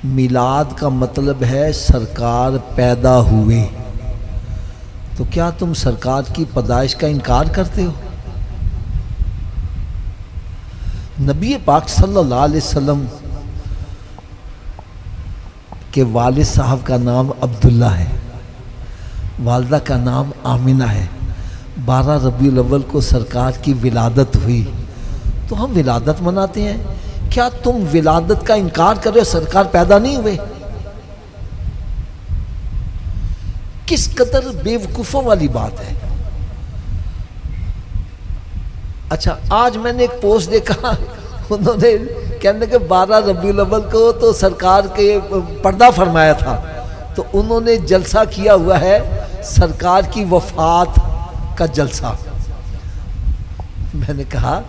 میلاد کا مطلب ہے سرکار پیدا ہوئے، تو کیا تم سرکار کی پیدائش کا انکار کرتے ہو؟ نبی پاک صلی اللہ علیہ وسلم کے والد صاحب کا نام عبداللہ ہے، والدہ کا نام آمنہ ہے۔ 12 ربیع الاول کو سرکار کی ولادت ہوئی، تو ہم ولادت مناتے ہیں۔ کیا تم ولادت کا انکار کر رہے ہو؟ سرکار پیدا نہیں ہوئے؟ کس قدر بے وقوفوں والی بات ہے۔ اچھا، آج میں نے ایک پوسٹ دیکھا، انہوں نے کہنے کہ 12 ربیع الاول کو تو سرکار کے پردہ فرمایا تھا، تو انہوں نے جلسہ کیا ہوا ہے سرکار کی وفات کا جلسہ۔ میں نے کہا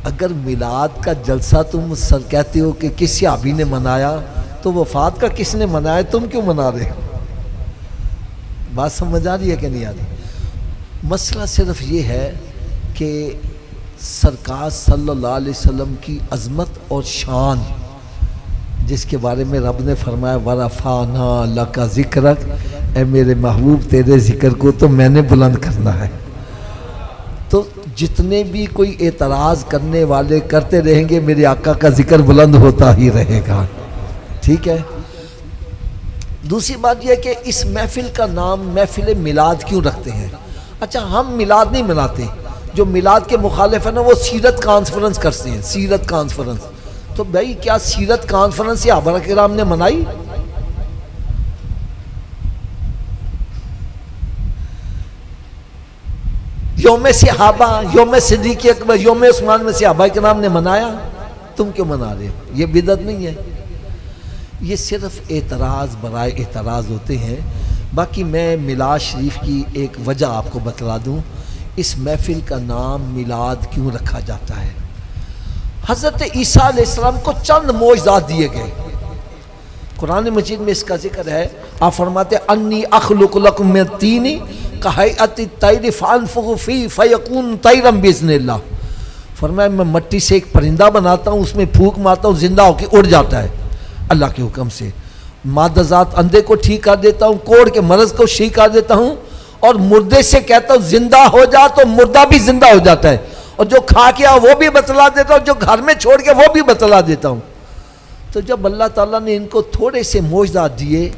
اگر میلاد کا جلسہ تم کہتے ہو کہ کس صحابی نے منایا، تو وفات کا کس نے منایا؟ تم کیوں منا رہے ہو؟ بات سمجھ آ رہی ہے کہ نہیں آ رہی؟ مسئلہ صرف یہ ہے کہ سرکار صلی اللہ علیہ وسلم کی عظمت اور شان، جس کے بارے میں رب نے فرمایا وَرَفَعْنَا لَكَ ذِكْرَكَ، اے میرے محبوب تیرے ذکر کو تو میں نے بلند کرنا ہے۔ تو جتنے بھی کوئی اعتراض کرنے والے کرتے رہیں گے، میرے آقا کا ذکر بلند ہوتا ہی رہے گا، ٹھیک ہے؟ دوسری بات یہ ہے کہ اس محفل کا نام محفل میلاد کیوں رکھتے ہیں؟ اچھا، ہم میلاد نہیں مناتے، جو میلاد کے مخالف ہیں نا وہ سیرت کانفرنس کرتے ہیں، سیرت کانفرنس۔ تو بھائی کیا سیرت کانفرنس صحابہ کرام نے منائی؟ یوم صحابہ، یوم صدیق اکبر، یوم عثمان میں صحابہ کرام نے منایا، تم کیوں منا رہے ہو؟ یہ بدعت نہیں ہے، یہ صرف اعتراض برائے اعتراض ہوتے ہیں۔ باقی میں میلاد شریف کی ایک وجہ آپ کو بتلا دوں، اس محفل کا نام میلاد کیوں رکھا جاتا ہے۔ حضرت عیسیٰ علیہ السلام کو چند معجزات دیے گئے، قرآن مجید میں اس کا ذکر ہے۔ آپ فرماتے ہیں انی اخلق لکم من الطین کہیئۃ الطیر فانفخ فیہ فیکون طیرا باذن اللہ۔ فرمایا میں مٹی سے ایک پرندہ بناتا ہوں، اس میں پھونک مارتا ہوں، زندہ ہو کے اڑ جاتا ہے اللہ کے حکم سے۔ مادہ ذات اندھے کو ٹھیک کر دیتا ہوں، کوڑ کے مرض کو ٹھیک کر دیتا ہوں، اور مردے سے کہتا ہوں زندہ ہو جا، تو مردہ بھی زندہ ہو جاتا ہے، اور جو کھا کے وہ بھی بتلا دیتا ہوں، جو گھر میں چھوڑ کے وہ بھی بتلا دیتا ہوں۔ تو جب اللہ تعالیٰ نے ان کو تھوڑے سے معجزات دیے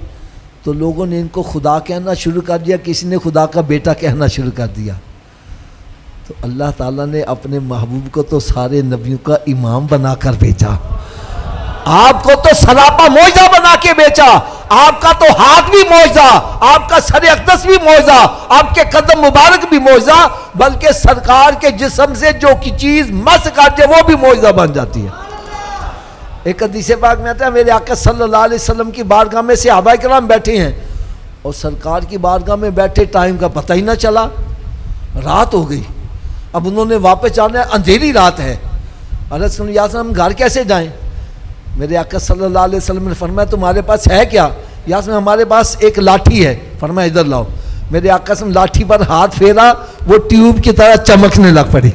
تو لوگوں نے ان کو خدا کہنا شروع کر دیا، کسی نے خدا کا بیٹا کہنا شروع کر دیا۔ تو اللہ تعالیٰ نے اپنے محبوب کو تو سارے نبیوں کا امام بنا کر بھیجا، آپ کو تو سراپا معجزہ بنا کے بیچا، آپ کا تو ہاتھ بھی معجزہ، آپ کا سر اقدس بھی معجزہ، آپ کے قدم مبارک بھی معجزہ، بلکہ سرکار کے جسم سے جو کی چیز مس کر جائے وہ بھی معجزہ بن جاتی ہے۔ ایک حدیث پاک میں آتا ہے میرے آقا صلی اللہ علیہ وسلم کی بارگاہ میں صحابہ کرام بیٹھے ہیں، اور سرکار کی بارگاہ میں بیٹھے ٹائم کا پتہ ہی نہ چلا، رات ہو گئی۔ اب انہوں نے واپس جانا ہے، اندھیری رات ہے، عرض کرنے یا ہم گھر کیسے جائیں؟ میرے آقا صلی اللہ علیہ وسلم نے فرمایا تمہارے پاس ہے کیا؟ یا ہمارے پاس ایک لاٹھی ہے۔ فرمایا ادھر لاؤ۔ میرے آقا صلی اللہ علیہ وسلم لاٹھی پر ہاتھ پھیرا، وہ ٹیوب کی طرح چمکنے لگ پڑی۔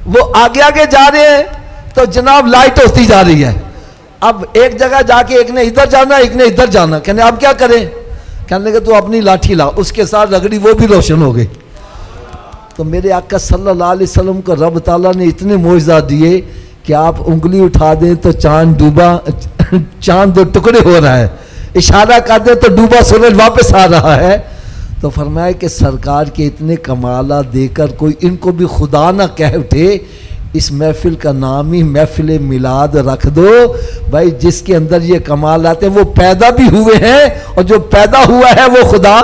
وہ آگے آگے جا رہے ہیں تو جناب لائٹ ہوتی جا رہی ہے۔ اب ایک جگہ جا کے ایک نے ادھر جانا، ایک نے ادھر جانا، کہنے اب کیا کریں؟ کہنے کہ تو اپنی لاٹھی لا، اس کے ساتھ رگڑی، وہ بھی روشن ہو گئی۔ تو میرے آقا صلی اللہ علیہ وسلم کو رب تعالیٰ نے اتنے معجزات دیے کہ آپ انگلی اٹھا دیں تو چاند ڈوبا، چاند دو ٹکڑے ہو رہا ہے، اشارہ کر دیں تو ڈوبا سورج واپس آ رہا ہے۔ تو فرمایا کہ سرکار کے اتنے کمالات دے کر کوئی ان کو بھی خدا نہ کہہ اٹھے، اس محفل کا نام ہی محفل میلاد رکھ دو۔ بھائی جس کے اندر یہ کمالات ہیں وہ پیدا بھی ہوئے ہیں، اور جو پیدا ہوا ہے وہ خدا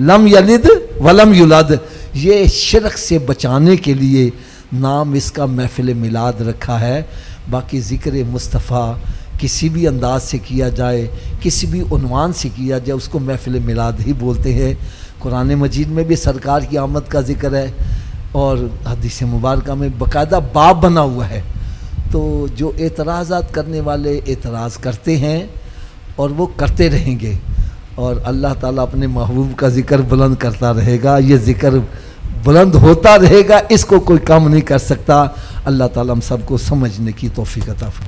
لم یلد ولم یولد۔ یہ شرک سے بچانے کے لیے نام اس کا محفل میلاد رکھا ہے۔ باقی ذکر مصطفیٰ کسی بھی انداز سے کیا جائے، کسی بھی عنوان سے کیا جائے، اس کو محفل میلاد ہی بولتے ہیں۔ قرآن مجید میں بھی سرکار کی آمد کا ذکر ہے، اور حدیث مبارکہ میں باقاعدہ باب بنا ہوا ہے۔ تو جو اعتراضات کرنے والے اعتراض کرتے ہیں، اور وہ کرتے رہیں گے، اور اللہ تعالیٰ اپنے محبوب کا ذکر بلند کرتا رہے گا، یہ ذکر بلند ہوتا رہے گا، اس کو کوئی کم نہیں کر سکتا۔ اللہ تعالیٰ ہم سب کو سمجھنے کی توفیق عطا فرمائے۔